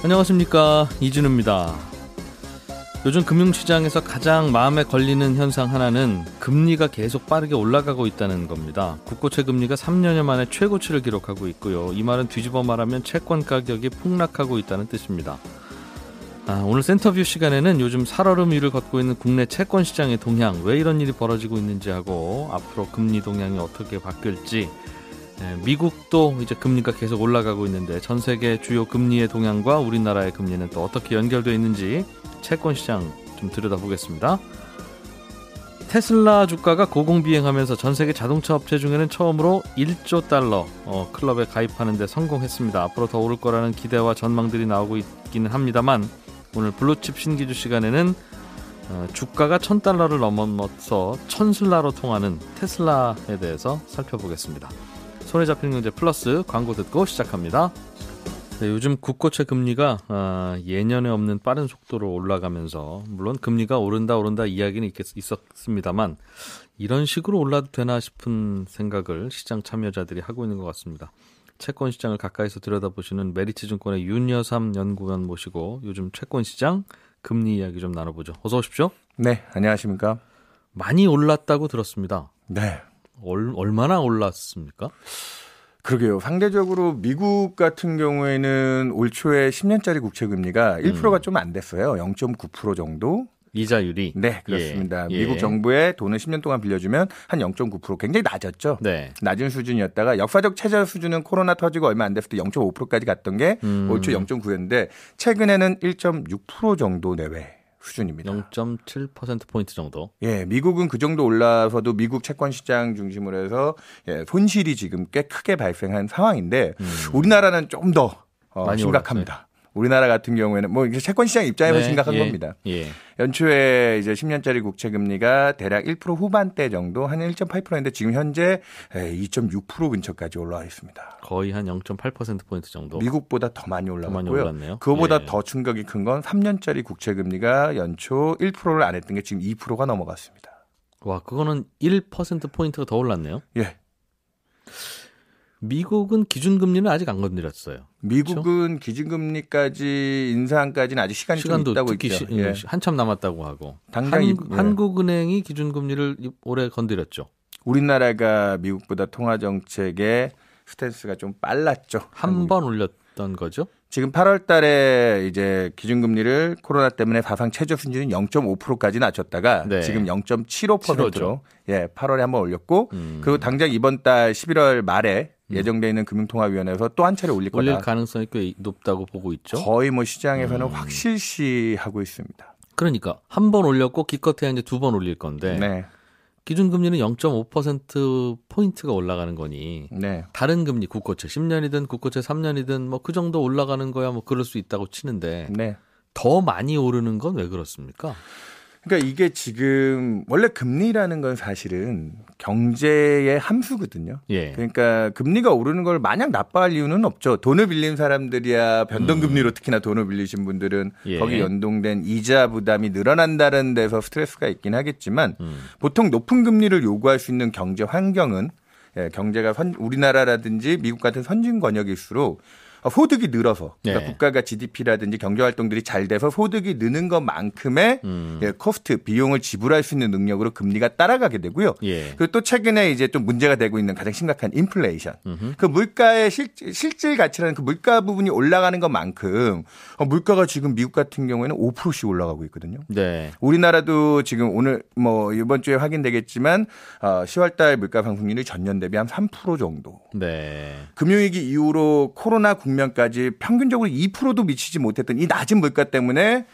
안녕하십니까, 이준우입니다. 요즘 금융시장에서 가장 마음에 걸리는 현상 하나는 금리가 계속 빠르게 올라가고 있다는 겁니다. 국고채 금리가 3년여 만에 최고치를 기록하고 있고요. 이 말은 뒤집어 말하면 채권 가격이 폭락하고 있다는 뜻입니다. 오늘 센터뷰 시간에는 요즘 살얼음 위를 걷고 있는 국내 채권 시장의 동향, 왜 이런 일이 벌어지고 있는지 하고 앞으로 금리 동향이 어떻게 바뀔지, 미국도 이제 금리가 계속 올라가고 있는데 전 세계 주요 금리의 동향과 우리나라의 금리는 또 어떻게 연결되어 있는지 채권 시장 좀 들여다보겠습니다. 테슬라 주가가 고공비행하면서 전 세계 자동차 업체 중에는 처음으로 1조 달러 클럽에 가입하는 데 성공했습니다. 앞으로 더 오를 거라는 기대와 전망들이 나오고 있기는 합니다만, 오늘 블루칩 신기주 시간에는 주가가 1000달러를 넘어서 천슬라로 통하는 테슬라에 대해서 살펴보겠습니다. 손에 잡히는 경제 플러스 광고 듣고 시작합니다. 네, 요즘 국고채 금리가 예년에 없는 빠른 속도로 올라가면서, 물론 금리가 오른다 이야기는 있었습니다만 이런 식으로 올라도 되나 싶은 생각을 시장 참여자들이 하고 있는 것 같습니다. 채권 시장을 가까이서 들여다보시는 메리츠증권의 윤여삼 연구원 모시고 요즘 채권 시장 금리 이야기 좀 나눠보죠. 어서 오십시오. 네, 안녕하십니까. 많이 올랐다고 들었습니다. 네. 얼마나 올랐습니까? 그러게요. 상대적으로 미국 같은 경우에는 올 초에 10년짜리 국채 금리가 1%가 좀 안 됐어요. 0.9% 정도. 이자율이? 네, 그렇습니다. 예. 미국 정부에 돈을 10년 동안 빌려주면 한 0.9%, 굉장히 낮았죠. 네. 낮은 수준이었다가 역사적 최저 수준은 코로나 터지고 얼마 안 됐을 때 0.5%까지 갔던 게 올 초 0.9였는데 최근에는 1.6% 정도 내외 수준입니다. 0.7%포인트 정도. 예, 미국은 그 정도 올라서도 미국 채권 시장 중심으로 해서 손실이 지금 꽤 크게 발생한 상황인데 우리나라는 좀 더 심각합니다. 올랐어요. 우리나라 같은 경우에는 뭐 채권 시장 입장에서 네, 심각한 겁니다. 예. 연초에 이제 10년짜리 국채 금리가 대략 1% 후반대 정도, 한 1.8%인데 지금 현재 2.6% 근처까지 올라와 있습니다. 거의 한 0.8%포인트 정도. 미국보다 더 많이 올라갔고요. 더 많이 올랐네요. 그거보다 예. 더 충격이 큰 건 3년짜리 국채 금리가 연초 1%를 안 했던 게 지금 2%가 넘어갔습니다. 와, 그거는 1%포인트가 더 올랐네요. 예. 미국은 기준금리는 아직 안 건드렸어요. 미국은 그렇죠? 기준금리까지 인상까지는 아직 시간이 좀 있다고 있죠. 예. 한참 남았다고 하고. 당장 한국은행이 기준금리를 올해 건드렸죠. 우리나라가 미국보다 통화정책의 스탠스가 좀 빨랐죠. 한 번 올렸던 거죠? 지금 8월 달에 이제 기준금리를 코로나 때문에 사상 최저 수준인 0.5%까지 낮췄다가 네. 지금 0.75%로 8월에 한 번 올렸고 그리고 당장 이번 달 11월 말에 예정돼 있는 금융통화위원회에서 또 한 차례 올릴 거다. 올릴 가능성이 꽤 높다고 보고 있죠. 거의 뭐 시장에서는 확실시하고 있습니다. 그러니까 한 번 올렸고 기껏해야 이제 두 번 올릴 건데 네. 기준금리는 0.5%포인트가 올라가는 거니 네. 다른 금리 국고채 10년이든 국고채 3년이든 뭐 그 정도 올라가는 거야 뭐 그럴 수 있다고 치는데 네. 더 많이 오르는 건 왜 그렇습니까? 그러니까 이게 지금 원래 금리라는 건 사실은 경제의 함수거든요. 예. 그러니까 금리가 오르는 걸 마냥 나빠할 이유는 없죠. 돈을 빌린 사람들이야 변동금리로 특히나 돈을 빌리신 분들은 거기 연동된 이자 부담이 늘어난다는 데서 스트레스가 있긴 하겠지만 보통 높은 금리를 요구할 수 있는 경제 환경은 경제가 우리나라라든지 미국 같은 선진 권역일수록 소득이 늘어서 그러니까 국가가 GDP라든지 경제활동들이 잘 돼서 소득이 느는 것만큼의 코스트 비용을 지불할 수 있는 능력으로 금리가 따라가게 되고요. 그리고 또 최근에 이제 좀 문제가 되고 있는 가장 심각한 인플레이션. 그 물가의 실질 가치라는 그 물가 부분이 올라가는 것만큼 물가가 지금 미국 같은 경우에는 5%씩 올라가고 있거든요. 네. 우리나라도 지금 오늘 뭐 이번 주에 확인되겠지만 10월달 물가 상승률이 전년 대비 한 3% 정도. 네. 금융위기 이후로 코로나 국면까지 평균적으로 2%도 미치지 못했던 이 낮은 물가 때문에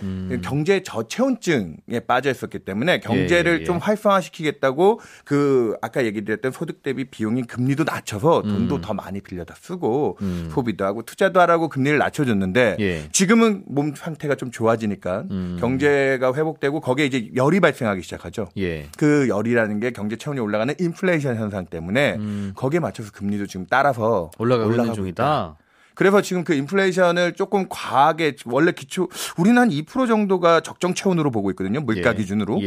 경제 저체온증에 빠져 있었기 때문에 경제를 좀 활성화시키겠다고 그 아까 얘기드렸던 소득 대비 비용이 금리도 낮춰서 돈도 더 많이 빌려다 쓰고 소비도 하고 투자도 하라고 금리를 낮춰줬는데 지금은 몸 상태가 좀 좋아지니까 경제가 회복되고 거기에 이제 열이 발생하기 시작하죠. 그 열이라는 게 경제 체온이 올라가는 인플레이션 현상 때문에 거기에 맞춰서 금리도 지금 따라서 올라가고 있는 중이다. 그래서 지금 그 인플레이션을 조금 과하게 원래 우리는 한 2% 정도가 적정 체온으로 보고 있거든요. 물가 기준으로.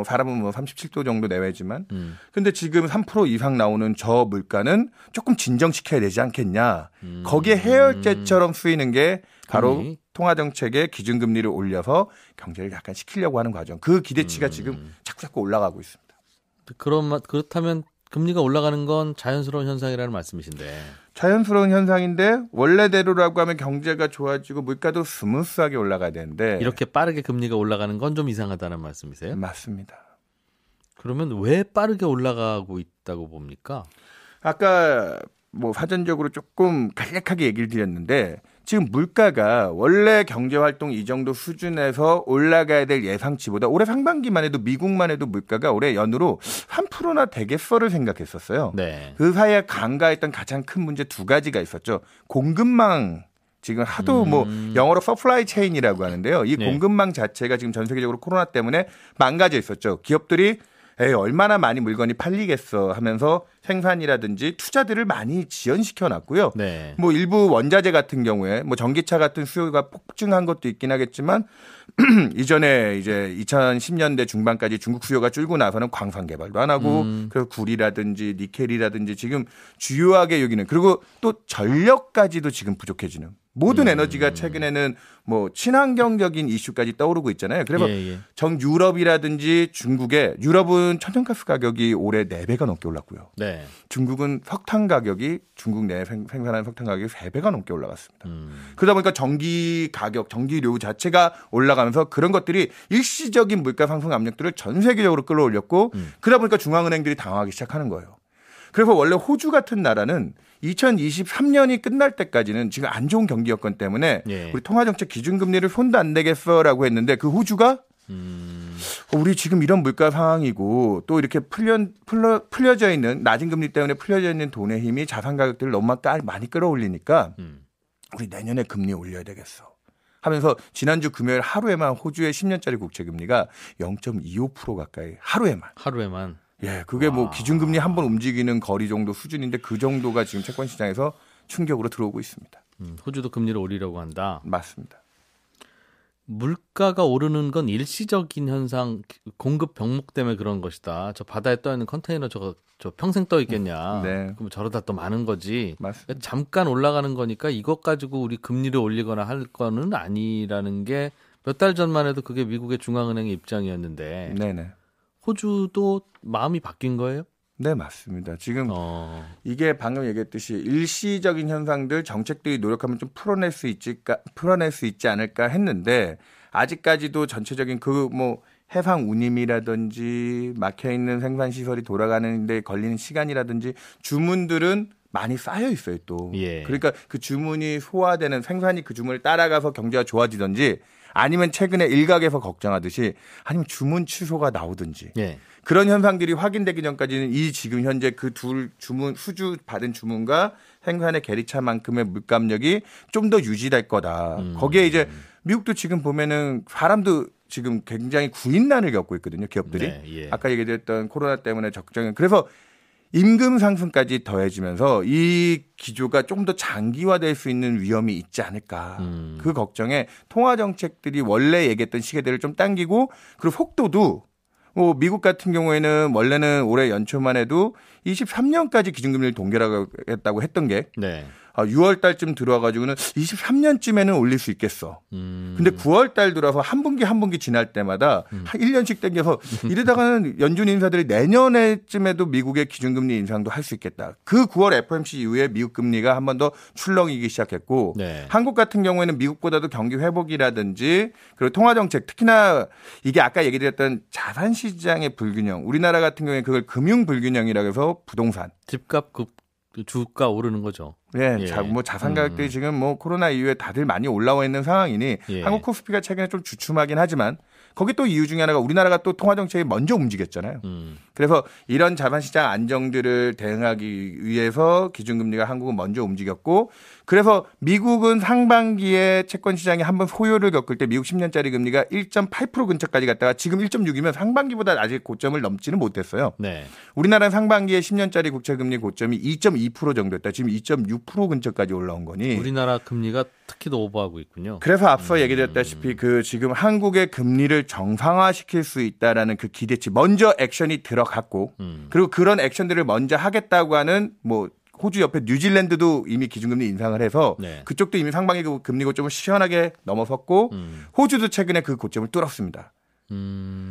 사람은 뭐 37도 정도 내외지만. 근데 지금 3% 이상 나오는 저 물가는 조금 진정시켜야 되지 않겠냐. 거기에 해열제처럼 쓰이는 게 바로 통화정책의 기준금리를 올려서 경제를 약간 식히려고 하는 과정. 그 기대치가 지금 자꾸 올라가고 있습니다. 그렇다면 금리가 올라가는 건 자연스러운 현상이라는 말씀이신데. 자연스러운 현상인데 원래대로라고 하면 경제가 좋아지고 물가도 스무스하게 올라가야 되는데 이렇게 빠르게 금리가 올라가는 건 좀 이상하다는 말씀이세요? 맞습니다. 그러면 왜 빠르게 올라가고 있다고 봅니까? 아까 뭐 사전적으로 조금 간략하게 얘기를 드렸는데 지금 물가가 원래 경제활동 이 정도 수준에서 올라가야 될 예상치보다 올해 상반기만 해도 미국만 해도 물가가 올해 연으로 3%나 되겠어를 생각했었어요. 네. 그 사이에 간과했던 가장 큰 문제 두 가지가 있었죠. 공급망 지금 하도 뭐 영어로 서플라이 체인이라고 하는데요. 이 공급망 자체가 지금 전 세계적으로 코로나 때문에 망가져 있었죠. 기업들이 얼마나 많이 물건이 팔리겠어 하면서 생산이라든지 투자들을 많이 지연시켜 놨고요. 네. 뭐 일부 원자재 같은 경우에 뭐 전기차 같은 수요가 폭증한 것도 있긴 하겠지만 이전에 이제 2010년대 중반까지 중국 수요가 줄고 나서는 광산 개발도 안 하고 그래서 구리라든지 니켈이라든지 지금 주요하게 여기는 그리고 또 전력까지도 지금 부족해지는 모든 에너지가 최근에는 뭐 친환경적인 이슈까지 떠오르고 있잖아요. 그래서 정 유럽이라든지 중국에 유럽은 천연가스 가격이 올해 4배가 넘게 올랐고요. 네. 중국은 석탄 가격이 중국 내에 생산하는 석탄 가격이 3배가 넘게 올라갔습니다. 그러다 보니까 전기 가격, 전기료 자체가 올라가면서 그런 것들이 일시적인 물가 상승 압력들을 전 세계적으로 끌어올렸고 그러다 보니까 중앙은행들이 당황하기 시작하는 거예요. 그래서 원래 호주 같은 나라는 2023년이 끝날 때까지는 지금 안 좋은 경기 여건 때문에 우리 통화정책 기준금리를 손도 안 대겠어라고 했는데 그 호주가 우리 지금 이런 물가 상황이고 또 이렇게 풀려져 있는 낮은 금리 때문에 풀려져 있는 돈의 힘이 자산 가격들을 너무 많이 끌어올리니까 우리 내년에 금리 올려야 되겠어 하면서 지난주 금요일 하루에만 호주의 10년짜리 국채금리가 0.25% 가까이 하루에만. 예, 그게 뭐 기준금리 한 번 움직이는 거리 정도 수준인데 그 정도가 지금 채권 시장에서 충격으로 들어오고 있습니다. 호주도 금리를 올리려고 한다. 맞습니다. 물가가 오르는 건 일시적인 현상, 공급 병목 때문에 그런 것이다. 저 바다에 떠 있는 컨테이너 저 평생 떠 있겠냐. 네. 그럼 저러다 또 많은 거지. 맞습니다. 잠깐 올라가는 거니까 이것 가지고 우리 금리를 올리거나 할 거는 아니라는 게 몇 달 전만 해도 그게 미국의 중앙은행의 입장이었는데. 네네. 호주도 마음이 바뀐 거예요? 네, 맞습니다. 지금 이게 방금 얘기했듯이 일시적인 현상들 정책들이 노력하면 좀 풀어낼 수 있지 않을까 했는데 아직까지도 전체적인 그 뭐 해상 운임이라든지 막혀 있는 생산 시설이 돌아가는 데 걸리는 시간이라든지 주문들은 많이 쌓여 있어요, 또. 그러니까 그 주문이 소화되는 생산이 그 주문을 따라가서 경제가 좋아지든지 아니면 최근에 일각에서 걱정하듯이 아니면 주문 취소가 나오든지 그런 현상들이 확인되기 전까지는 이 지금 현재 그 둘 주문 수주 받은 주문과 생산의 괴리차만큼의 물감력이 좀 더 유지될 거다. 거기에 이제 미국도 지금 보면은 사람도 지금 굉장히 구인난을 겪고 있거든요. 기업들이. 아까 얘기했던 코로나 때문에 적정은 그래서 임금 상승까지 더해지면서 이 기조가 좀 더 장기화될 수 있는 위험이 있지 않을까. 그 걱정에 통화정책들이 원래 얘기했던 시계들을 좀 당기고 그리고 속도도 뭐 미국 같은 경우에는 원래는 올해 연초만 해도 23년까지 기준금리를 동결하겠다고 했던 게 6월 달쯤 들어와가지고는 23년쯤에는 올릴 수 있겠어. 근데 9월 달 들어서 한 분기 지날 때마다 한 1년씩 땡겨서 이러다가는 연준 인사들이 내년에쯤에도 미국의 기준금리 인상도 할 수 있겠다. 그 9월 FOMC 이후에 미국 금리가 한 번 더 출렁이기 시작했고 한국 같은 경우에는 미국보다도 경기 회복이라든지 그리고 통화정책 특히나 이게 아까 얘기드렸던 자산시장의 불균형 우리나라 같은 경우에 그걸 금융불균형이라고 해서 부동산. 집값 주가 오르는 거죠. 뭐 자산 가격들이 지금 뭐 코로나 이후에 다들 많이 올라와 있는 상황이니 한국 코스피가 최근에 좀 주춤하긴 하지만 거기 또 이유 중에 하나가 우리나라가 또 통화정책이 먼저 움직였잖아요. 그래서 이런 자산시장 안정들을 대응하기 위해서 기준금리가 한국은 먼저 움직였고 그래서 미국은 상반기에 채권시장이 한번 소요를 겪을 때 미국 10년짜리 금리가 1.8% 근처까지 갔다가 지금 1.6이면 상반기보다 아직 고점을 넘지는 못했어요. 우리나라는 상반기에 10년짜리 국채금리 고점이 2.2% 정도였다. 지금 2.6% 근처까지 올라온 거니. 우리나라 금리가 특히 더 오버하고 있군요. 그래서 앞서 얘기드렸다시피 그 지금 한국의 금리를 정상화시킬 수 있다라는 그 기대치 먼저 액션이 들어갔고 그리고 그런 액션들을 먼저 하겠다고 하는 뭐 호주 옆에 뉴질랜드도 이미 기준금리 인상을 해서 네. 그쪽도 이미 상반기 금리 고점을 시원하게 넘어섰고 호주도 최근에 그 고점을 뚫었습니다.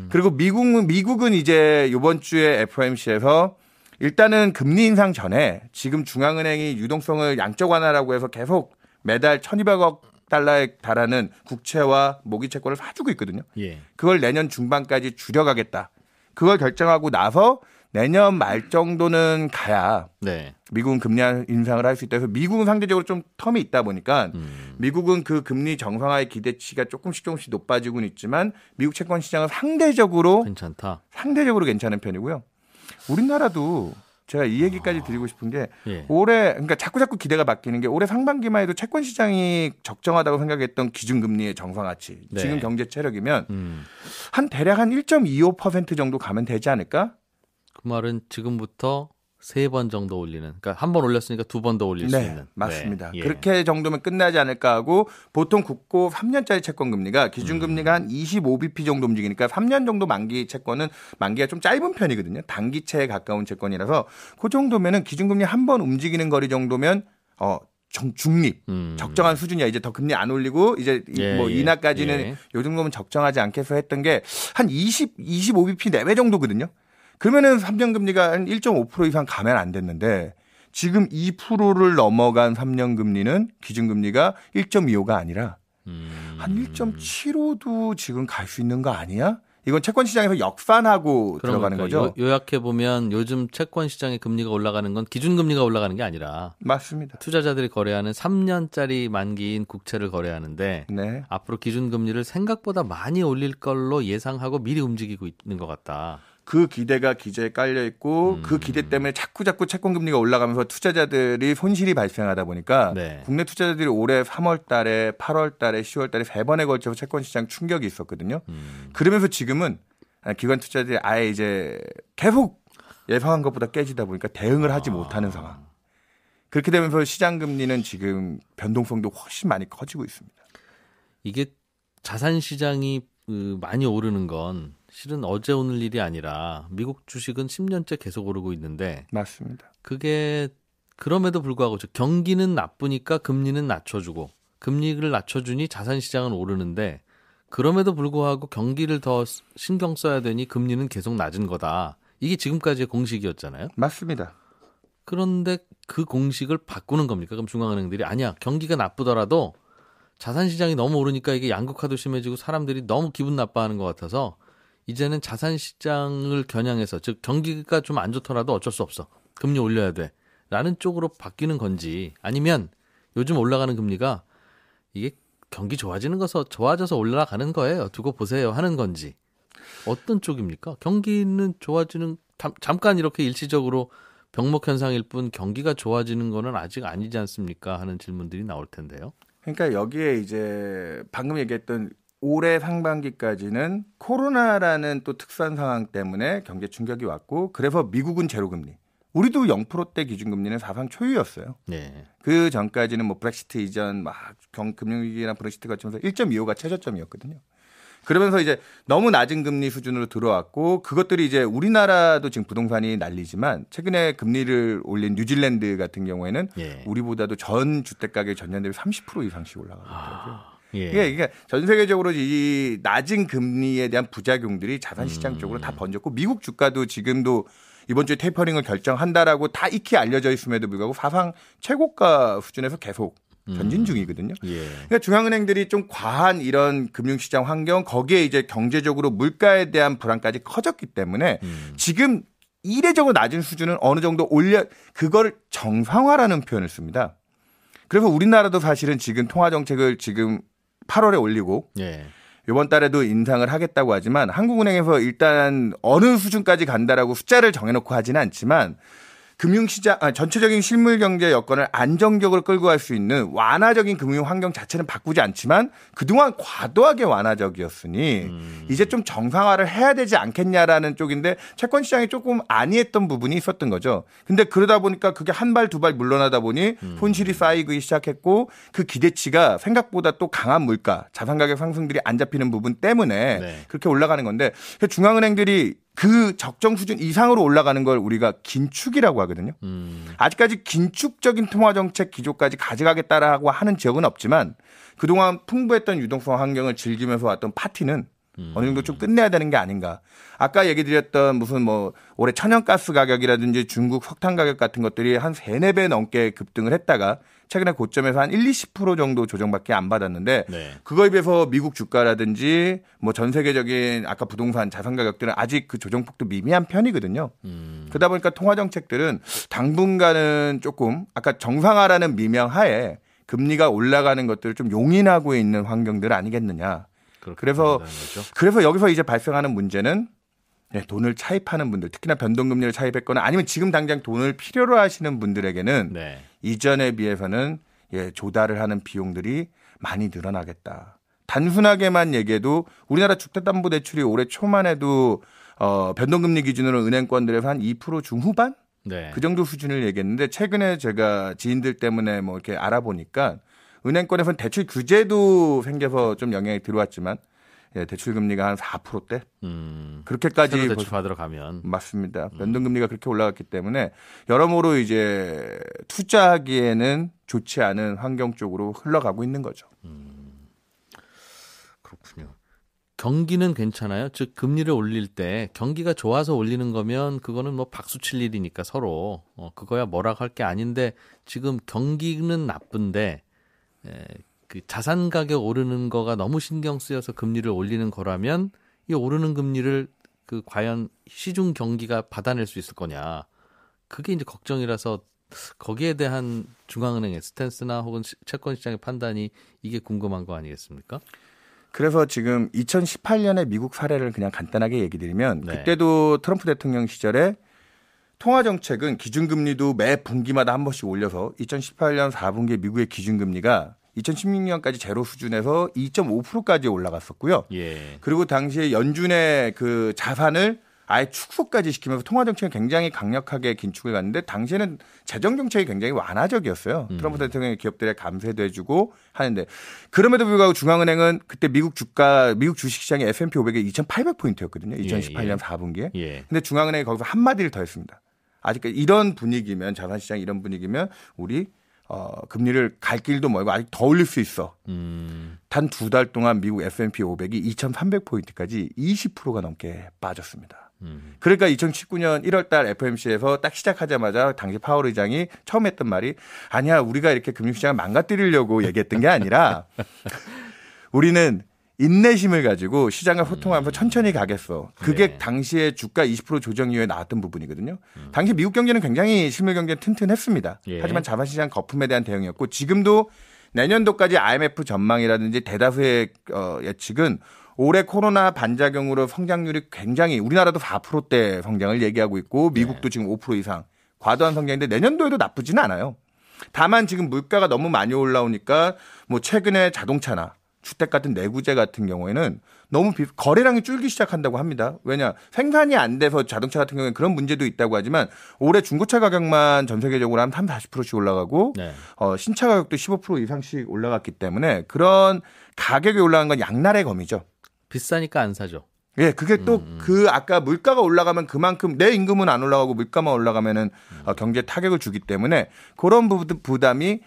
그리고 미국은 이제 이번 주에 FOMC에서 일단은 금리 인상 전에 지금 중앙은행이 유동성을 양적 완화라고 해서 계속 매달 1,200억 달러에 달하는 국채와 모기 채권을 사주고 있거든요. 예. 그걸 내년 중반까지 줄여가겠다. 그걸 결정하고 나서 내년 말 정도는 가야 네. 미국은 금리 인상을 할 수 있다. 그래서 미국은 상대적으로 좀 텀이 있다 보니까 미국은 그 금리 정상화의 기대치가 조금씩 높아지고는 있지만 미국 채권 시장은 상대적으로 괜찮은 편이고요. 우리나라도 제가 이 얘기까지 드리고 싶은 게 예. 올해 그러니까 자꾸 기대가 바뀌는 게 올해 상반기만 해도 채권 시장이 적정하다고 생각했던 기준금리의 정상화치 네. 지금 경제 체력이면 대략 한 1.25% 정도 가면 되지 않을까? 그 말은 지금부터 3번 정도 올리는, 그러니까 한 번 올렸으니까 2번 더 올릴 수 있는. 맞습니다. 네. 예. 그렇게 정도면 끝나지 않을까 하고 보통 국고 3년짜리 채권 금리가 기준금리가 한 25bp 정도 움직이니까 3년 정도 만기 채권은 만기가 좀 짧은 편이거든요. 단기채에 가까운 채권이라서 그 정도면은 기준금리 한 번 움직이는 거리 정도면 중립 적정한 수준이야. 이제 더 금리 안 올리고 이제 인하까지는 요 정도면 적정하지 않겠어 했던 게 한 25bp 내외 정도거든요. 그러면은 3년 금리가 한 1.5% 이상 가면 안 됐는데 지금 2%를 넘어간 3년 금리는 기준금리가 1.25가 아니라 한 1.75도 지금 갈 수 있는 거 아니야? 이건 채권 시장에서 역산하고 들어가는 거죠. 요약해 보면 요즘 채권 시장의 금리가 올라가는 건 기준금리가 올라가는 게 아니라 맞습니다. 투자자들이 거래하는 3년짜리 만기인 국채를 거래하는데 네. 앞으로 기준금리를 생각보다 많이 올릴 걸로 예상하고 미리 움직이고 있는 것 같다. 그 기대가 기저에 깔려 있고 그 기대 때문에 자꾸 채권 금리가 올라가면서 투자자들이 손실이 발생하다 보니까 네. 국내 투자자들이 올해 3월 달에 8월 달에 10월 달에 3번에 걸쳐서 채권 시장 충격이 있었거든요. 그러면서 지금은 기관 투자자들이 아예 이제 계속 예상한 것보다 깨지다 보니까 대응을 하지 못하는 상황. 그렇게 되면서 시장 금리는 지금 변동성도 훨씬 많이 커지고 있습니다. 이게 자산 시장이 많이 오르는 건 실은 어제 오늘 일이 아니라 미국 주식은 10년째 계속 오르고 있는데 맞습니다. 그게 그럼에도 불구하고 경기는 나쁘니까 금리는 낮춰주고 금리를 낮춰주니 자산 시장은 오르는데 그럼에도 불구하고 경기를 더 신경 써야 되니 금리는 계속 낮은 거다. 이게 지금까지의 공식이었잖아요. 맞습니다. 그런데 그 공식을 바꾸는 겁니까? 그럼 중앙은행들이 아니야. 경기가 나쁘더라도 자산 시장이 너무 오르니까 이게 양극화도 심해지고 사람들이 너무 기분 나빠하는 것 같아서 이제는 자산 시장을 겨냥해서 즉 경기가 좀 안 좋더라도 어쩔 수 없어. 금리 올려야 돼. 라는 쪽으로 바뀌는 건지 아니면 요즘 올라가는 금리가 이게 경기 좋아져서 올라가는 거예요. 두고 보세요 하는 건지 어떤 쪽입니까? 경기는 좋아지는 잠깐 이렇게 일시적으로 병목 현상일 뿐 경기가 좋아지는 거는 아직 아니지 않습니까? 하는 질문들이 나올 텐데요. 그러니까 여기에 이제 방금 얘기했던 올해 상반기까지는 코로나라는 또 특수한 상황 때문에 경제 충격이 왔고 그래서 미국은 제로금리. 우리도 0%대 기준금리는 사상 초유였어요. 네. 그 전까지는 뭐 브렉시트 이전 막 금융위기나 브렉시트 거치면서 1.25가 최저점이었거든요. 그러면서 이제 너무 낮은 금리 수준으로 들어왔고 그것들이 이제 우리나라도 지금 부동산이 난리지만 최근에 금리를 올린 뉴질랜드 같은 경우에는 우리보다도 전 주택 가격 전년 대비 30% 이상씩 올라가고 있더라고요. 이게 전 세계적으로 이 낮은 금리에 대한 부작용들이 자산 시장 쪽으로 다 번졌고 미국 주가도 지금도 이번 주에 테이퍼링을 결정한다라고 다 익히 알려져 있음에도 불구하고 사상 최고가 수준에서 계속 전진 중이거든요. 그러니까 중앙은행들이 좀 과한 이런 금융시장 환경 거기에 이제 경제적으로 물가에 대한 불안까지 커졌기 때문에 지금 이례적으로 낮은 수준은 어느 정도 그걸 정상화라는 표현을 씁니다. 그래서 우리나라도 사실은 지금 통화정책을 지금 8월에 올리고 이번 달에도 인상을 하겠다고 하지만 한국은행에서 일단 어느 수준까지 간다라고 숫자를 정해놓고 하지는 않지만 금융시장 전체적인 실물 경제 여건을 안정적으로 끌고 갈 수 있는 완화적인 금융 환경 자체는 바꾸지 않지만 그동안 과도하게 완화적이었으니 이제 좀 정상화를 해야 되지 않겠냐라는 쪽인데 채권 시장이 조금 안이했던 부분이 있었던 거죠. 근데 그러다 보니까 그게 한 발 두 발 물러나다 보니 손실이 쌓이기 시작했고 그 기대치가 생각보다 또 강한 물가 자산 가격 상승들이 안 잡히는 부분 때문에 그렇게 올라가는 건데 중앙은행들이 그 적정 수준 이상으로 올라가는 걸 우리가 긴축이라고 하거든요. 아직까지 긴축적인 통화정책 기조까지 가져가겠다라고 하는 지역은 없지만 그동안 풍부했던 유동성 환경을 즐기면서 왔던 파티는 어느 정도 좀 끝내야 되는 게 아닌가. 아까 얘기 드렸던 무슨 뭐 올해 천연가스 가격이라든지 중국 석탄 가격 같은 것들이 한 3, 4배 넘게 급등을 했다가 최근에 고점에서 한 1-20% 정도 조정밖에 안 받았는데 네. 그거에 비해서 미국 주가라든지 뭐 전 세계적인 아까 부동산 자산 가격들은 아직 그 조정폭도 미미한 편이거든요. 그러다 보니까 통화 정책들은 당분간은 조금 아까 정상화라는 미명하에 금리가 올라가는 것들을 좀 용인하고 있는 환경들 아니겠느냐. 그래서 여기서 이제 발생하는 문제는 돈을 차입하는 분들, 특히나 변동금리를 차입했거나 아니면 지금 당장 돈을 필요로 하시는 분들에게는 네. 이전에 비해서는 조달을 하는 비용들이 많이 늘어나겠다. 단순하게만 얘기해도 우리나라 주택담보대출이 올해 초만 해도 변동금리 기준으로 은행권들에서 한 2% 중후반? 네. 그 정도 수준을 얘기했는데 최근에 제가 지인들 때문에 뭐 이렇게 알아보니까 은행권에서는 대출 규제도 생겨서 좀 영향이 들어왔지만 대출 금리가 한 4%대 그렇게까지 새로 대출 받으러 가면 맞습니다. 변동금리가 그렇게 올라갔기 때문에 여러모로 이제 투자하기에는 좋지 않은 환경 쪽으로 흘러가고 있는 거죠. 그렇군요. 경기는 괜찮아요. 즉 금리를 올릴 때 경기가 좋아서 올리는 거면 그거는 뭐 박수 칠 일이니까 서로 그거야 뭐라 할 게 아닌데 지금 경기는 나쁜데 그 자산 가격 오르는 거가 너무 신경 쓰여서 금리를 올리는 거라면 이 오르는 금리를 그 과연 시중 경기가 받아낼 수 있을 거냐. 그게 이제 걱정이라서 거기에 대한 중앙은행의 스탠스나 혹은 채권 시장의 판단이 이게 궁금한 거 아니겠습니까? 그래서 지금 2018년의 미국 사례를 그냥 간단하게 얘기 드리면 네. 그때도 트럼프 대통령 시절에 통화정책은 기준금리도 매 분기마다 한 번씩 올려서 2018년 4분기에 미국의 기준금리가 2016년까지 제로 수준에서 2.5%까지 올라갔었고요. 예. 그리고 당시에 연준의 그 자산을 아예 축소까지 시키면서 통화정책을 굉장히 강력하게 긴축을 갔는데 당시에는 재정정책이 굉장히 완화적이었어요. 트럼프 대통령이 기업들의 감세도 해주고 하는데 그럼에도 불구하고 중앙은행은 그때 미국 주식시장의 S&P 500이 2,800포인트였거든요. 2018년 4분기에. 예. 근데 중앙은행이 거기서 한마디를 더 했습니다. 아직까지 이런 분위기면 자산시장 이런 분위기면 우리 금리를 갈 길도 멀고 아직 더 올릴 수 있어. 단 2달 동안 미국 S&P 500이 2,300포인트까지 20%가 넘게 빠졌습니다. 그러니까 2019년 1월 달 FOMC에서 딱 시작하자마자 당시 파월 의장이 처음 했던 말이 아니야 우리가 이렇게 금융시장을 망가뜨리려고 얘기했던 게 아니라 우리는 인내심을 가지고 시장을 소통하면서 천천히 가겠어. 그게 네. 당시에 주가 20% 조정 이후에 나왔던 부분이거든요. 당시 미국 경제는 굉장히 실물 경제는 튼튼했습니다. 예. 하지만 자산시장 거품에 대한 대응이었고 지금도 내년도까지 IMF 전망이라든지 대다수의 예측은 올해 코로나 반작용으로 성장률이 굉장히 우리나라도 4%대 성장을 얘기하고 있고 미국도 네. 지금 5% 이상 과도한 성장인데 내년도에도 나쁘지는 않아요. 다만 지금 물가가 너무 많이 올라오니까 뭐 최근에 자동차나 주택 같은 내구재 같은 경우에는 너무 거래량이 줄기 시작한다고 합니다. 왜냐 생산이 안 돼서 자동차 같은 경우에는 그런 문제도 있다고 하지만 올해 중고차 가격만 전 세계적으로 한 30-40%씩 올라가고 네. 신차 가격도 15% 이상씩 올라갔기 때문에 그런 가격이 올라간 건 양날의 검이죠. 비싸니까 안 사죠. 예, 그게 또 그 아까 물가가 올라가면 그만큼 내 임금은 안 올라가고 물가만 올라가면은 경제에 타격을 주기 때문에 그런 부담이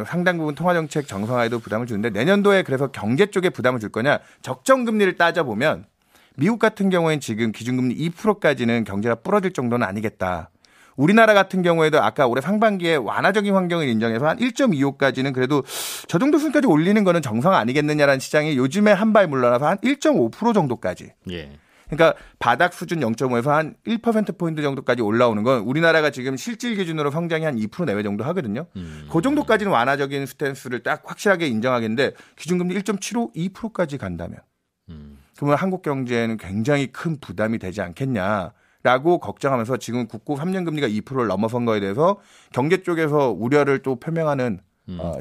상당 부분 통화정책 정상화에도 부담을 주는데 내년도에 그래서 경제 쪽에 부담을 줄 거냐 적정 금리를 따져보면 미국 같은 경우에는 지금 기준금리 2%까지는 경제가 부러질 정도는 아니겠다. 우리나라 같은 경우에도 아까 올해 상반기에 완화적인 환경을 인정해서 한 1.25까지는 그래도 저 정도 수준까지 올리는 거는 정상 아니겠느냐라는 시장이 요즘에 한 발 물러나서 한 1.5% 정도까지. 예. 그러니까 바닥 수준 0.5에서 한 1%포인트 정도까지 올라오는 건 우리나라가 지금 실질 기준으로 성장이 한 2% 내외 정도 하거든요. 그 정도까지는 완화적인 스탠스를 딱 확실하게 인정하겠는데 기준금리 1.75, 2%까지 간다면 그러면 한국 경제에는 굉장히 큰 부담이 되지 않겠냐. 라고 걱정하면서 지금 국고 3년 금리가 2%를 넘어선 거에 대해서 경제 쪽에서 우려를 또 표명하는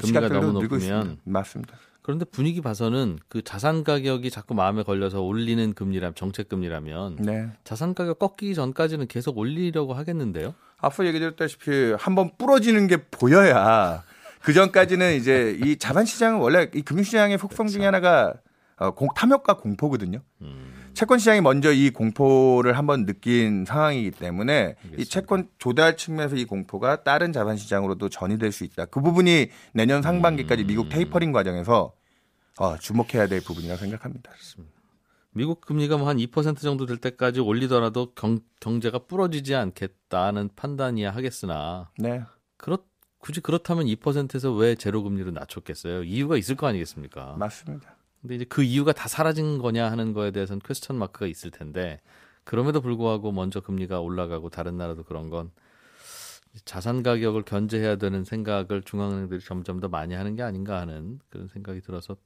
시각들도 늘고 있습니다. 맞습니다. 그런데 분위기 봐서는 그 자산 가격이 자꾸 마음에 걸려서 올리는 금리라면 정책 금리라면 네. 자산 가격 꺾이기 전까지는 계속 올리려고 하겠는데요. 앞서 얘기드렸다시피 한번 부러지는 게 보여야 그 전까지는 이제 이 자산 시장은 원래 이 금융 시장의 속성 중에 하나가 탐욕과 공포거든요. 채권 시장이 먼저 이 공포를 한번 느낀 상황이기 때문에 알겠습니다. 이 채권 조달 측면에서 이 공포가 다른 자산 시장으로도 전이될 수 있다. 그 부분이 내년 상반기까지 미국 테이퍼링 과정에서 주목해야 될 부분이라고 생각합니다. 그렇습니다. 미국 금리가 뭐 한 2% 정도 될 때까지 올리더라도 경제가 부러지지 않겠다는 판단이야 하겠으나 네. 굳이 그렇다면 2%에서 왜 제로 금리로 낮췄겠어요? 이유가 있을 거 아니겠습니까? 맞습니다. 근데 이제 그 이유가 다 사라진 거냐 하는 거에 대해서는 퀘스천 마크가 있을 텐데 그럼에도 불구하고 먼저 금리가 올라가고 다른 나라도 그런 건 자산 가격을 견제해야 되는 생각을 중앙은행들이 점점 더 많이 하는 게 아닌가 하는 그런 생각이 들어서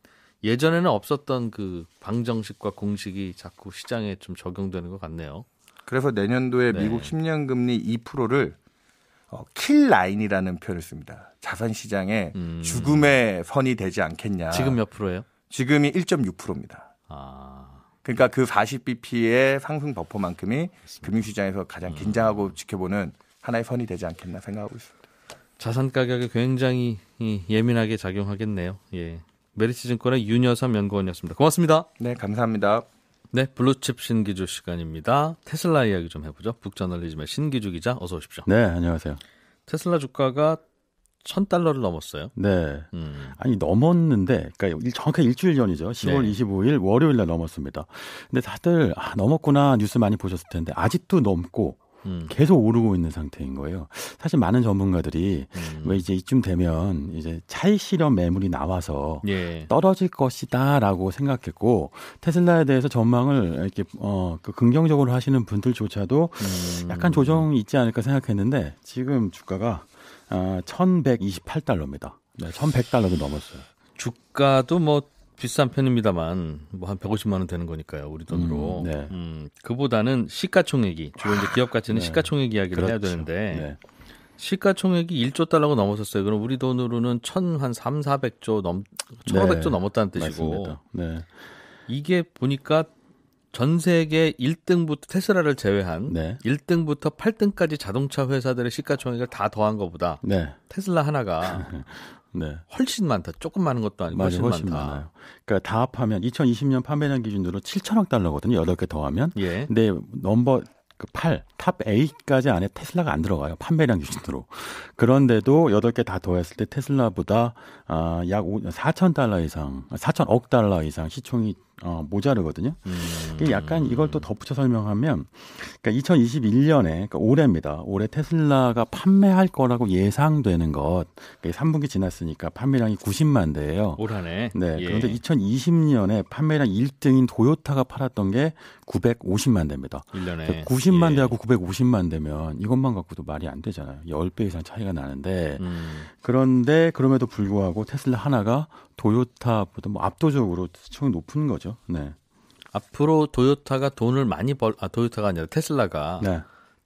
예전에는 없었던 그 방정식과 공식이 자꾸 시장에 좀 적용되는 것 같네요. 그래서 내년도에 네. 미국 10년 금리 2%를 킬 라인이라는 표현을 씁니다. 자산 시장에 죽음의 선이 되지 않겠냐. 지금 몇 프로예요? 지금이 1.6%입니다. 그러니까 그 40bp의 상승 버퍼만큼이 금융시장에서 가장 긴장하고 지켜보는 하나의 선이 되지 않겠나 생각하고 있습니다. 자산 가격에 굉장히 예민하게 작용하겠네요. 예. 메리츠증권의 윤여삼 연구원이었습니다. 고맙습니다. 네, 감사합니다. 네, 블루칩 신기주 시간입니다. 테슬라 이야기 좀 해보죠. 북저널리즘의 신기주 기자 어서 오십시오. 네, 안녕하세요. 테슬라 주가가 $1,000를 넘었어요. 네. 아니, 넘었는데, 그러니까 정확하게 일주일 전이죠. 10월 네. 25일 월요일 날 넘었습니다. 근데 다들, 넘었구나 뉴스 많이 보셨을 텐데, 아직도 넘고, 계속 오르고 있는 상태인 거예요. 사실 많은 전문가들이 왜 이제 이쯤 되면 이제 차익 실현 매물이 나와서 예. 떨어질 것이다라고 생각했고 테슬라에 대해서 전망을 이렇게 그 긍정적으로 하시는 분들조차도 약간 조정이 있지 않을까 생각했는데 지금 주가가 $1,128입니다. 네, $1,100도 넘었어요. 주가도 뭐 비싼 편입니다만 뭐 한 150만 원 되는 거니까요. 우리 돈으로. 네. 그보다는 시가총액이 주로 이제 기업 가치는 네. 시가총액 이야기를 그렇죠. 해야 되는데 네. 시가총액이 $1조 넘었었어요. 그럼 우리 돈으로는 1,300~400조 1,500조 넘었다는 뜻이고. 맞습니다. 네. 이게 보니까 전 세계 1등부터 테슬라를 제외한 네. 1등부터 8등까지 자동차 회사들의 시가총액을 다 더한 것보다 네. 테슬라 하나가 네. 훨씬 많다. 조금 많은 것도 아니고 맞아요. 훨씬 훨씬 많다. 많아요. 그러니까 다 합하면 2020년 판매량 기준으로 $7,000억 8개 더하면. 예. 근데 넘버 8, 탑 8까지 안에 테슬라가 안 들어가요. 판매량 기준으로. 그런데도 8개 다 더했을 때 테슬라보다 약 $4,000 이상, $4,000억 이상 시총이 모자르거든요. 이게 약간 이걸 또 덧붙여 설명하면, 그러니까 2021년에, 그러니까 올해입니다. 올해 테슬라가 판매할 거라고 예상되는 것, 그러니까 3분기 지났으니까 판매량이 90만 대예요. 올 한해. 네. 예. 그런데 2020년에 판매량 1등인 도요타가 팔았던 게 950만 대입니다. 1년에 90만 예. 대하고 950만 대면 이것만 갖고도 말이 안 되잖아요. 10배 이상 차이가 나는데 그런데 그럼에도 불구하고 테슬라 하나가 도요타보다 뭐 압도적으로 시총이 높은 거죠. 네. 앞으로 도요타가 돈을 많이 도요타가 아니라 테슬라가 네.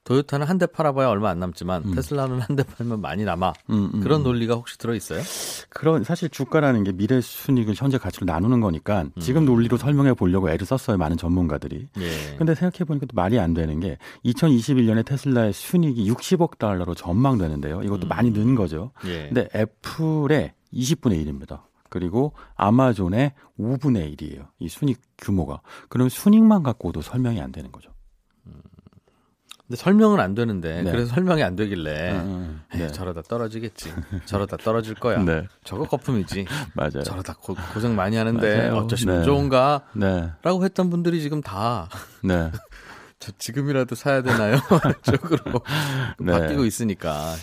도요타는 한 대 팔아봐야 얼마 안 남지만 테슬라는 한 대 팔면 많이 남아. 그런 논리가 혹시 들어있어요? 그런 사실 주가라는 게 미래 순이익을 현재 가치로 나누는 거니까 지금 논리로 설명해 보려고 애를 썼어요. 많은 전문가들이. 예. 근데 생각해 보니까 또 말이 안 되는 게 2021년에 테슬라의 순이익이 $60억 전망되는데요. 이것도 많이 는 거죠. 예. 근데 애플의 20분의 1입니다. 그리고 아마존의 5분의 1이에요. 이 순이익 규모가. 그럼 순이익만 갖고도 설명이 안 되는 거죠. 근데 설명은 안 되는데 네. 그래서 설명이 안 되길래 네. 저러다 떨어지겠지. 저러다 떨어질 거야. 네. 저거 거품이지. 맞아요. 저러다 고생 많이 하는데 맞아요. 어쩌시면 네. 좋은가? 네. 라고 했던 분들이 지금 다 네. 저 지금이라도 사야 되나요? 쪽으로 네. 바뀌고 있으니까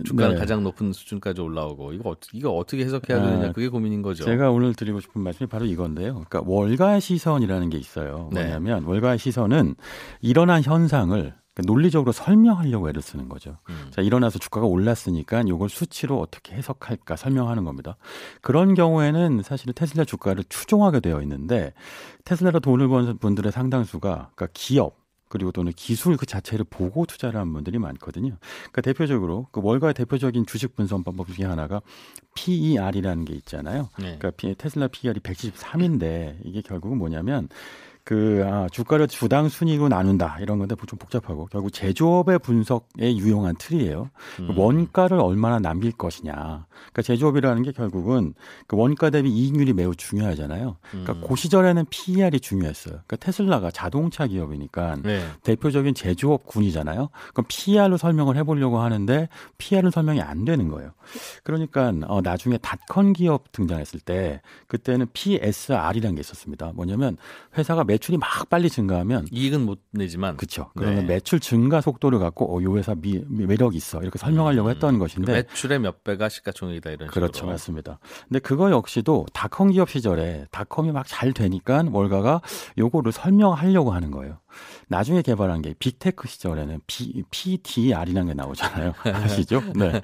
주가는 네. 가장 높은 수준까지 올라오고 이거 어떻게 해석해야 되느냐 그게 고민인 거죠. 제가 오늘 드리고 싶은 말씀이 바로 이건데요. 그러니까 월가의 시선이라는 게 있어요. 네. 뭐냐면 월가의 시선은 일어난 현상을 논리적으로 설명하려고 애를 쓰는 거죠. 자, 일어나서 주가가 올랐으니까 이걸 수치로 어떻게 해석할까 설명하는 겁니다. 그런 경우에는 사실은 테슬라 주가를 추종하게 되어 있는데 테슬라로 돈을 버는 분들의 상당수가 그러니까 기업 그리고 또는 기술 그 자체를 보고 투자를 하는 분들이 많거든요. 그러니까 대표적으로 그 월가의 대표적인 주식 분석 방법 중에 하나가 PER이라는 게 있잖아요. 네. 그러니까 테슬라 PER이 173인데 이게 결국은 뭐냐면 주가를 주당 순위로 나눈다 이런 건데 좀 복잡하고 결국 제조업의 분석에 유용한 틀이에요. 원가를 얼마나 남길 것이냐. 그러니까 제조업이라는 게 결국은 그 원가 대비 이익률이 매우 중요하잖아요. 그러니까 그 시절에는 PER이 중요했어요. 그러니까 테슬라가 자동차 기업이니까 네. 대표적인 제조업 군이잖아요. 그럼 PER로 설명을 해보려고 하는데 PER은 설명이 안 되는 거예요. 그러니까 나중에 닷컴 기업 등장했을 때 그때는 PSR이라는 게 있었습니다. 뭐냐면 회사가 매출이 막 빨리 증가하면 이익은 못 내지만 그렇죠. 그러면 네. 매출 증가 속도를 갖고 이 회사 매력이 있어 이렇게 설명하려고 했던 것인데 매출의 몇 배가 시가총액이다 이런 식으로. 그렇죠. 맞습니다. 근데 그거 역시도 닷컴 기업 시절에 닷컴이 막 잘 되니까 월가가 요거를 설명하려고 하는 거예요. 나중에 개발한 게 빅테크 시절에는 PDR이라는 게 나오잖아요. 아시죠? 네.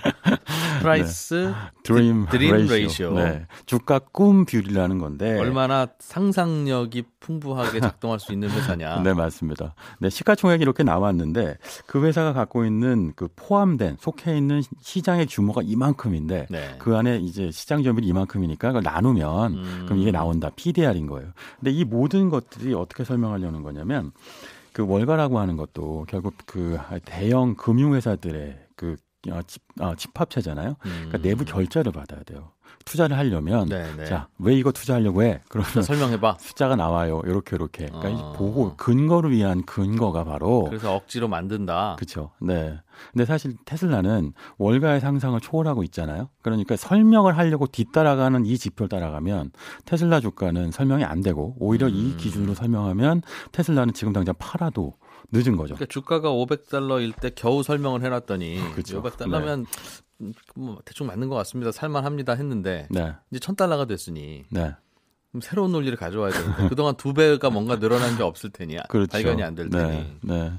프라이스 드림 레이시오. 레이시오. 네. 주가 꿈 뷰리라는 건데 얼마나 상상력이 풍부하게 작동할 수 있는 회사냐. 네, 맞습니다. 네, 시가총액이 이렇게 나왔는데 그 회사가 갖고 있는 그 포함된 속해 있는 시장의 규모가 이만큼인데 네. 그 안에 이제 시장 점유율이 이만큼이니까 그걸 나누면 그럼 이게 나온다. PDR인 거예요. 근데 이 모든 것들이 어떻게 설명하려는 거냐면 그 월가라고 하는 것도 결국 그 대형 금융회사들의 그 집합체잖아요. 그러니까 내부 결제를 받아야 돼요. 투자를 하려면 네네. 자, 왜 이거 투자하려고 해? 그러면 설명해봐. 숫자가 나와요. 이렇게. 그러니까 이제 보고 근거를 위한 근거가 바로 그래서 억지로 만든다. 그렇죠. 네. 근데 사실 테슬라는 월가의 상상을 초월하고 있잖아요. 그러니까 설명을 하려고 뒤따라가는 이 지표를 따라가면 테슬라 주가는 설명이 안 되고 오히려 이 기준으로 설명하면 테슬라는 지금 당장 팔아도 늦은 거죠. 그러니까 주가가 $500일 때 겨우 설명을 해놨더니 그렇죠. $500면 뭐 대충 맞는 것 같습니다. 살만합니다 했는데 네. 이제 $1,000가 됐으니 네. 그럼 새로운 논리를 가져와야 되는데 그동안 2배가 뭔가 늘어난 게 없을 테니 그렇죠. 발견이 안 될 테니 네.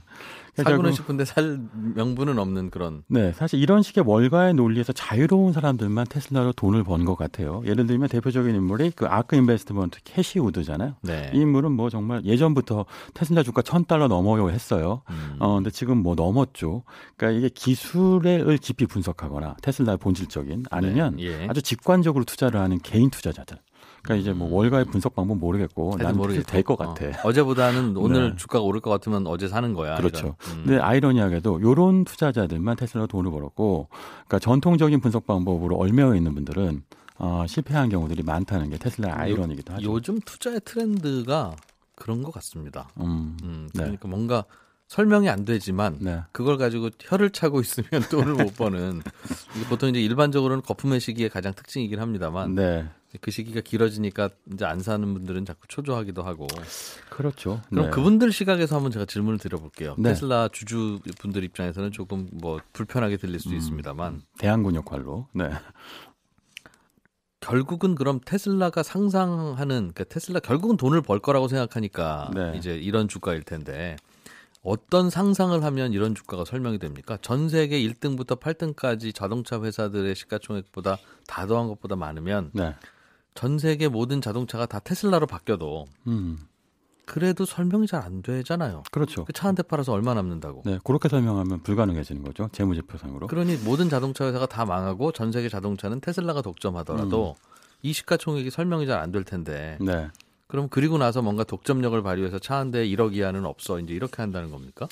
사고는 싶은데 살 명분은 없는 그런. 네, 사실 이런 식의 월가의 논리에서 자유로운 사람들만 테슬라로 돈을 번 것 같아요. 예를 들면 대표적인 인물이 그 아크 인베스트먼트 캐시 우드잖아요. 네. 이 인물은 뭐 정말 예전부터 테슬라 주가 $1,000 넘어요 했어요. 근데 지금 뭐 넘었죠. 그러니까 이게 기술을 깊이 분석하거나 테슬라의 본질적인 아니면 네. 예. 아주 직관적으로 투자를 하는 개인 투자자들. 그러니까 이제 뭐 월가의 분석 방법 모르겠고 나는 될것 같아. 어제보다는 오늘 네. 주가가 오를 것 같으면 어제 사는 거야. 그렇죠. 근데 아이러니하게도 이런 투자자들만 테슬라로 돈을 벌었고, 그러니까 전통적인 분석 방법으로 얽매여 있는 분들은 실패한 경우들이 많다는 게 테슬라의 아이러니이기도 하죠. 요즘 투자의 트렌드가 그런 것 같습니다. 그러니까 네. 뭔가 설명이 안 되지만 네. 그걸 가지고 혀를 차고 있으면 돈을 못 버는. 이게 보통 이제 일반적으로는 거품의 시기의 가장 특징이긴 합니다만. 네. 그 시기가 길어지니까 이제 안 사는 분들은 자꾸 초조하기도 하고. 그렇죠. 그럼 네. 그분들 시각에서 한번 제가 질문을 드려볼게요. 네. 테슬라 주주분들 입장에서는 조금 뭐 불편하게 들릴 수도 있습니다만. 대항군 역할로. 네. 결국은 그럼 테슬라가 상상하는, 그러니까 테슬라 결국은 돈을 벌 거라고 생각하니까 네. 이제 이런 주가일 텐데 어떤 상상을 하면 이런 주가가 설명이 됩니까? 전 세계 1등부터 8등까지 자동차 회사들의 시가총액보다 다 더한 것보다 많으면 네. 전 세계 모든 자동차가 다 테슬라로 바뀌어도 그래도 설명이 잘 안 되잖아요. 그렇죠. 그 차 한 대 팔아서 얼마 남는다고. 네, 그렇게 설명하면 불가능해지는 거죠. 재무제표상으로. 그러니 모든 자동차 회사가 다 망하고 전 세계 자동차는 테슬라가 독점하더라도 이 시가총액이 설명이 잘 안 될 텐데. 네. 그럼 그리고 나서 뭔가 독점력을 발휘해서 차 한 대에 1억 이하는 없어. 이제 이렇게 한다는 겁니까?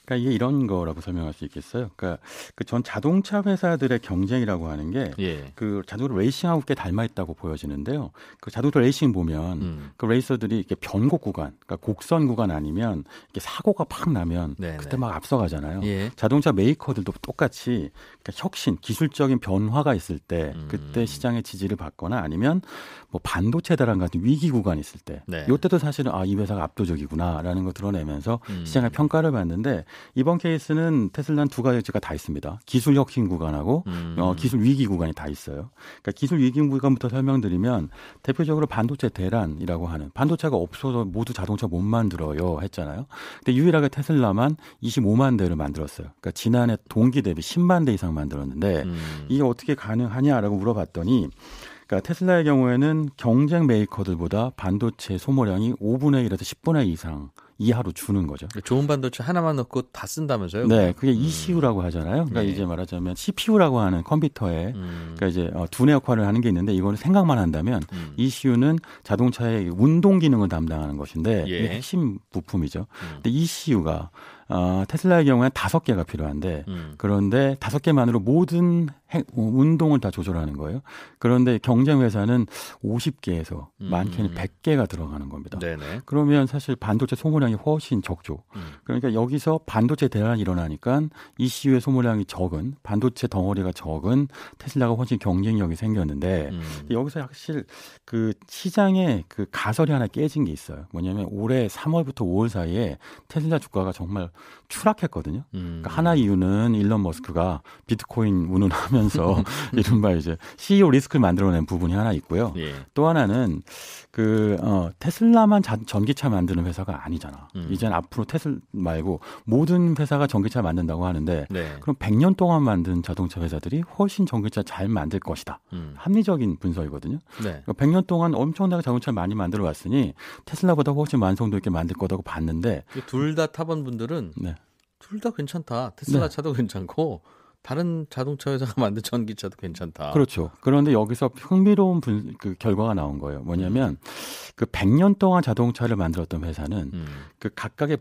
그러니까 이게 이런 거라고 설명할 수 있겠어요. 그러니까 그 전 자동차 회사들의 경쟁이라고 하는 게 그 자동차 레이싱하고 꽤 닮아 있다고 보여지는데요. 그 자동차 레이싱 보면 그 레이서들이 이렇게 변곡 구간, 그러니까 곡선 구간 아니면 이렇게 사고가 팍 나면 네네. 그때 막 앞서가잖아요. 예. 자동차 메이커들도 똑같이 그러니까 혁신, 기술적인 변화가 있을 때 그때 시장의 지지를 받거나 아니면 뭐 반도체 대란 같은 위기 구간이 있을 때 네. 이때도 사실은 이 회사가 압도적이구나라는 걸 드러내면서 시장의 평가를 받는데 이번 케이스는 테슬라는 두 가지가 다 있습니다. 기술 혁신 구간하고 기술 위기 구간이 다 있어요. 그러니까 기술 위기 구간부터 설명드리면 대표적으로 반도체 대란이라고 하는 반도체가 없어서 모두 자동차 못 만들어요 했잖아요. 근데 유일하게 테슬라만 25만 대를 만들었어요. 그러니까 지난해 동기 대비 10만 대 이상 만들었는데 이게 어떻게 가능하냐라고 물어봤더니 그러니까 테슬라의 경우에는 경쟁 메이커들보다 반도체 소모량이 5분의 1에서 10분의 2 이상 이하로 주는 거죠. 좋은 반도체 하나만 넣고 다 쓴다면서요? 네, 그게 ECU라고 하잖아요. 그러니까 이제 말하자면 CPU라고 하는 컴퓨터에 그러니까 이제 두뇌 역할을 하는 게 있는데 이거는 생각만 한다면 ECU는 자동차의 운동 기능을 담당하는 것인데 이게 핵심 부품이죠. 근데 ECU가 테슬라의 경우에는 5개가 필요한데 그런데 5개만으로 모든 운동을 다 조절하는 거예요. 그런데 경쟁 회사는 50개에서 많게는 100개가 들어가는 겁니다. 네네. 그러면 사실 반도체 소모량이 훨씬 적죠. 그러니까 여기서 반도체 대란이 일어나니까 ECU의 소모량이 적은 반도체 덩어리가 적은 테슬라가 훨씬 경쟁력이 생겼는데 여기서 사실 그 시장에 그 가설이 하나 깨진 게 있어요. 뭐냐면 올해 3월부터 5월 사이에 테슬라 주가가 정말 추락했거든요. 그러니까 하나 이유는 일론 머스크가 비트코인 운운하면서 이른바 이제 CEO 리스크를 만들어낸 부분이 하나 있고요. 예. 또 하나는 그 테슬라만 전기차 만드는 회사가 아니잖아. 이제는 앞으로 테슬라 말고 모든 회사가 전기차 만든다고 하는데 네. 그럼 100년 동안 만든 자동차 회사들이 훨씬 전기차 잘 만들 것이다. 합리적인 분석이거든요. 네. 그러니까 100년 동안 엄청나게 자동차를 많이 만들어 왔으니 테슬라보다 훨씬 완성도 있게 만들 거라고 봤는데 둘 다 타본 분들은 네. 둘 다 괜찮다. 테슬라 네. 차도 괜찮고 다른 자동차 회사가 만든 전기차도 괜찮다. 그렇죠. 그런데 여기서 흥미로운 그 결과가 나온 거예요. 뭐냐면 그 100년 동안 자동차를 만들었던 회사는 그 각각의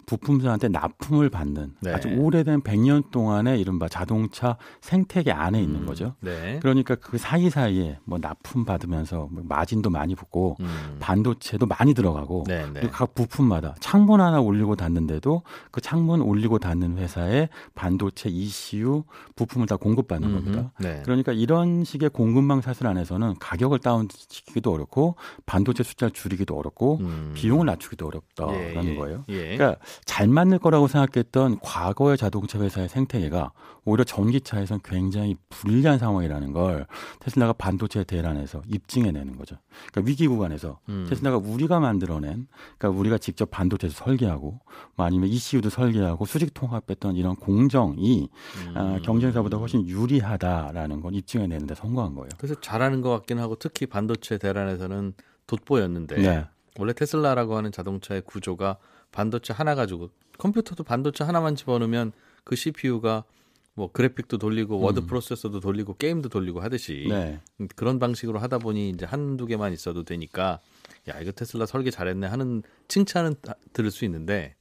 부품들한테 납품을 받는 네. 아주 오래된 100년 동안의 이른바 자동차 생태계 안에 있는 거죠. 네. 그러니까 그 사이사이에 뭐 납품 받으면서 마진도 많이 붙고 반도체도 많이 들어가고 네, 네. 그리고 각 부품마다 창문 하나 올리고 닫는데도 그 창문 올리고 닫는 회사에 반도체 ECU 부품을 다 공급받는 겁니다. 네. 그러니까 이런 식의 공급망 사슬 안에서는 가격을 다운시키기도 어렵고 반도체 숫자를 줄이기도 어렵고 비용을 낮추기도 어렵다라는 거예요. 예. 그러니까 잘 만들 거라고 생각했던 과거의 자동차 회사의 생태계가 오히려 전기차에선 굉장히 불리한 상황이라는 걸 테슬라가 반도체 대란에서 입증해내는 거죠. 그러니까 위기 구간에서 테슬라가 우리가 만들어낸, 그러니까 우리가 직접 반도체도 설계하고, 뭐 아니면 ECU도 설계하고 수직 통합했던 이런 공정이 경쟁사보다 훨씬 유리하다라는 걸 입증해내는데 성공한 거예요. 그래서 잘하는 것 같긴 하고 특히 반도체 대란에서는 돋보였는데 네. 원래 테슬라라고 하는 자동차의 구조가 반도체 하나 가지고 컴퓨터도 반도체 하나만 집어넣으면 그 CPU가 뭐 그래픽도 돌리고 워드 프로세서도 돌리고 게임도 돌리고 하듯이 네. 그런 방식으로 하다 보니 이제 한두 개만 있어도 되니까 야 이거 테슬라 설계 잘했네 하는 칭찬은 들을 수 있는데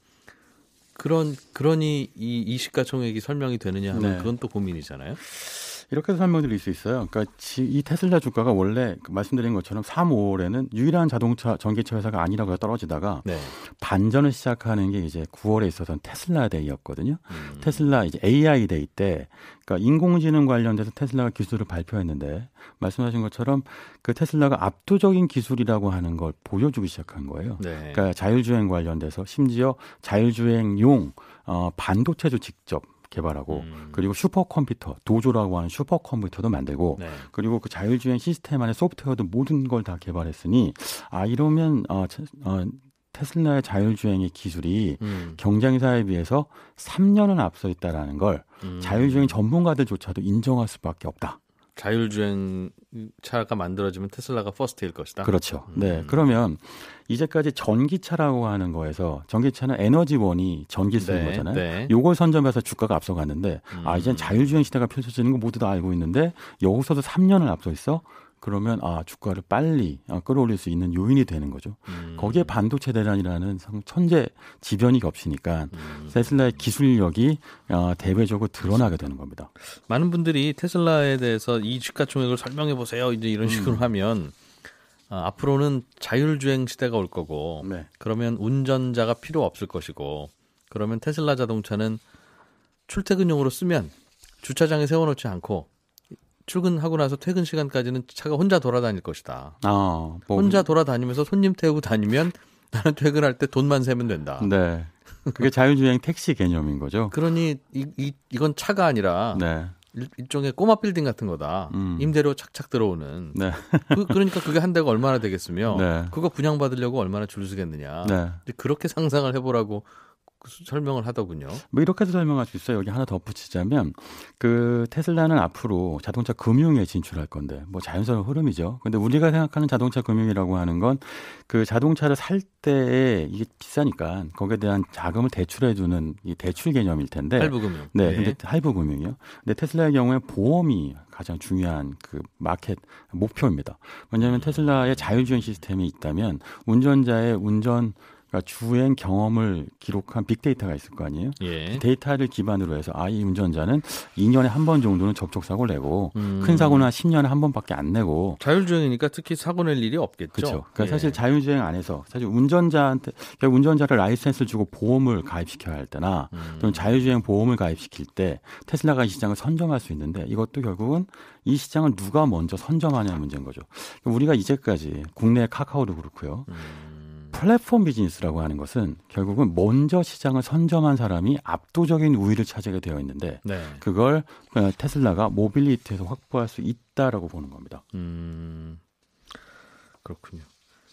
그러니 이 시가총액이 설명이 되느냐 하면 네. 그건 또 고민이잖아요. 이렇게 설명드릴 수 있어요. 그러니까 이 테슬라 주가가 원래 말씀드린 것처럼 3, 5월에는 유일한 전기차 회사가 아니라고 해서 떨어지다가 네. 반전을 시작하는 게 이제 9월에 있었던 테슬라 데이였거든요. 테슬라 이제 AI 데이 때, 그러니까 인공지능 관련돼서 테슬라가 기술을 발표했는데 말씀하신 것처럼 그 테슬라가 압도적인 기술이라고 하는 걸 보여주기 시작한 거예요. 네. 그러니까 자율주행 관련돼서 심지어 자율주행용 반도체도 직접 개발하고 그리고 슈퍼컴퓨터 도조라고 하는 슈퍼컴퓨터도 만들고 네. 그리고 그 자율주행 시스템 안에 소프트웨어도 모든 걸 다 개발했으니 이러면 테슬라의 자율주행의 기술이 경쟁사에 비해서 3년은 앞서 있다라는 걸 자율주행 전문가들조차도 인정할 수밖에 없다. 자율주행 차가 만들어지면 테슬라가 퍼스트일 것이다. 그렇죠. 네. 그러면 이제까지 전기차라고 하는 거에서 전기차는 에너지원이 전기 쓰는 네, 거잖아요. 네. 요걸 선점해서 주가가 앞서갔는데 이젠 자율주행 시대가 펼쳐지는 거 모두 다 알고 있는데 여기서도 3년을 앞서 있어? 그러면 주가를 빨리 끌어올릴 수 있는 요인이 되는 거죠. 거기에 반도체 대란이라는 천재 지변이 겹치니까 테슬라의 기술력이 대외적으로 드러나게 되는 겁니다. 많은 분들이 테슬라에 대해서 이 시가총액을 설명해 보세요. 이제 이런 식으로 하면 앞으로는 자율주행 시대가 올 거고 네. 그러면 운전자가 필요 없을 것이고 그러면 테슬라 자동차는 출퇴근용으로 쓰면 주차장에 세워놓지 않고 출근하고 나서 퇴근 시간까지는 차가 혼자 돌아다닐 것이다. 혼자 돌아다니면서 손님 태우고 다니면 나는 퇴근할 때 돈만 세면 된다. 네. 그게 자율주행 택시 개념인 거죠. 그러니 이건 차가 아니라 네. 일종의 꼬마 빌딩 같은 거다. 임대료 착착 들어오는. 네. 그러니까 그게 한 대가 얼마나 되겠으며 네. 그거 분양받으려고 얼마나 줄 서겠느냐. 네. 그렇게 상상을 해보라고 설명을 하더군요. 뭐 이렇게도 설명할 수 있어요. 여기 하나 덧붙이자면 그 테슬라는 앞으로 자동차 금융에 진출할 건데 뭐 자연스러운 흐름이죠. 근데 우리가 생각하는 자동차 금융이라고 하는 건 그 자동차를 살 때 이게 비싸니까 거기에 대한 자금을 대출해주는 이 대출 개념일 텐데. 할부금융. 네, 근데 할부금융이요. 근데 테슬라의 경우에 보험이 가장 중요한 그 마켓 목표입니다. 왜냐하면 테슬라의 자율주행 시스템이 있다면 운전자의 그러니까 주행 경험을 기록한 빅데이터가 있을 거 아니에요? 예. 데이터를 기반으로 해서 이 운전자는 2년에 한 번 정도는 접촉사고를 내고 큰 사고는 한 10년에 한 번밖에 안 내고 자율주행이니까 특히 사고 낼 일이 없겠죠. 그렇죠. 그러니까 사실 자율주행 안에서 사실 운전자를 라이센스를 주고 보험을 가입시켜야 할 때나 또는 자율주행 보험을 가입시킬 때 테슬라가 이 시장을 선점할 수 있는데 이것도 결국은 이 시장을 누가 먼저 선점하냐는 문제인 거죠. 우리가 이제까지 국내 카카오도 그렇고요. 플랫폼 비즈니스라고 하는 것은 결국은 먼저 시장을 선점한 사람이 압도적인 우위를 차지하게 되어 있는데 네. 그걸 테슬라가 모빌리티에서 확보할 수 있다라고 보는 겁니다. 그렇군요.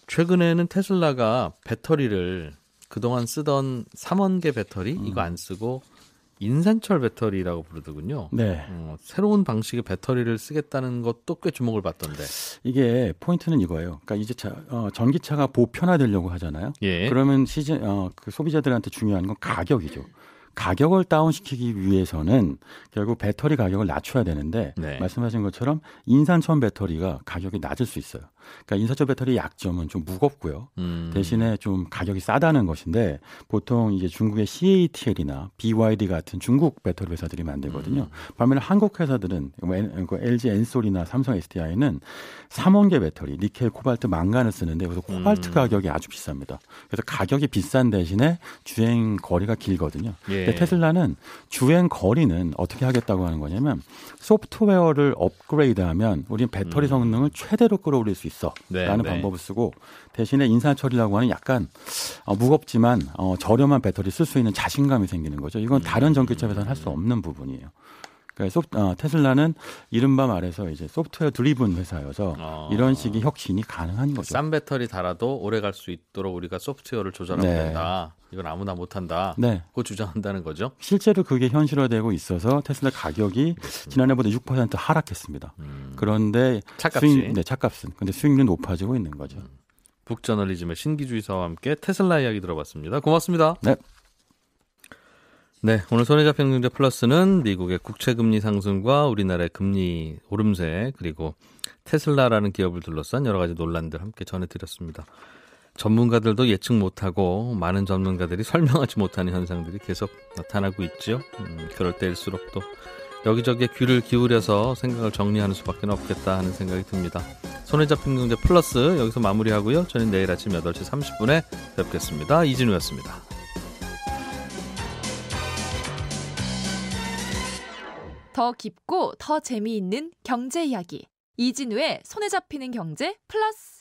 최근에는 테슬라가 배터리를 그동안 쓰던 3원계 배터리 이거 안 쓰고 인산철 배터리라고 부르더군요. 네. 새로운 방식의 배터리를 쓰겠다는 것도 꽤 주목을 받던데. 이게 포인트는 이거예요. 그러니까 이제 전기차가 보편화되려고 하잖아요. 예. 그러면 그 소비자들한테 중요한 건 가격이죠. 가격을 다운시키기 위해서는 결국 배터리 가격을 낮춰야 되는데 네. 말씀하신 것처럼 인산철 배터리가 가격이 낮을 수 있어요. 그러니까 인산철 배터리의 약점은 좀 무겁고요. 대신에 좀 가격이 싸다는 것인데 보통 이제 중국의 CATL이나 BYD 같은 중국 배터리 회사들이 만들거든요. 반면에 한국 회사들은 LG 엔솔이나 삼성 SDI는 3원계 배터리, 니켈, 코발트, 망간을 쓰는데 그래서 코발트 가격이 아주 비쌉니다. 그래서 가격이 비싼 대신에 주행 거리가 길거든요. 예. 근데 테슬라는 주행 거리는 어떻게 하겠다고 하는 거냐면 소프트웨어를 업그레이드하면 우리는 배터리 성능을 최대로 끌어올릴 수 있어라는 방법을 쓰고 대신에 인산철이라고 하는 약간 무겁지만 저렴한 배터리 쓸 수 있는 자신감이 생기는 거죠. 이건 다른 전기차 회사는 할 수 없는 부분이에요. 그러니까 테슬라는 이른바 말해서 이제 소프트웨어 드리븐 회사여서 이런 식의 혁신이 가능한 거죠. 싼 배터리 달아도 오래 갈 수 있도록 우리가 소프트웨어를 조절하면 된다. 이건 아무나 못한다. 네. 그거 주장한다는 거죠. 실제로 그게 현실화되고 있어서 테슬라 가격이 지난해보다 6% 하락했습니다. 그런데 차값이. 차값은. 근데 수익률은 높아지고 있는 거죠. 북저널리즘의 신기주의사와 함께 테슬라 이야기 들어봤습니다. 고맙습니다. 네. 네, 오늘 손에 잡힌 경제 플러스는 미국의 국채금리 상승과 우리나라의 금리 오름세 그리고 테슬라라는 기업을 둘러싼 여러 가지 논란들 함께 전해드렸습니다. 전문가들도 예측 못하고 많은 전문가들이 설명하지 못하는 현상들이 계속 나타나고 있죠. 그럴 때일수록 또 여기저기에 귀를 기울여서 생각을 정리하는 수밖에 없겠다 하는 생각이 듭니다. 손에 잡힌 경제 플러스 여기서 마무리하고요. 저는 내일 아침 8시 30분에 뵙겠습니다. 이진우였습니다. 더 깊고 더 재미있는 경제 이야기 이진우의 손에 잡히는 경제 플러스.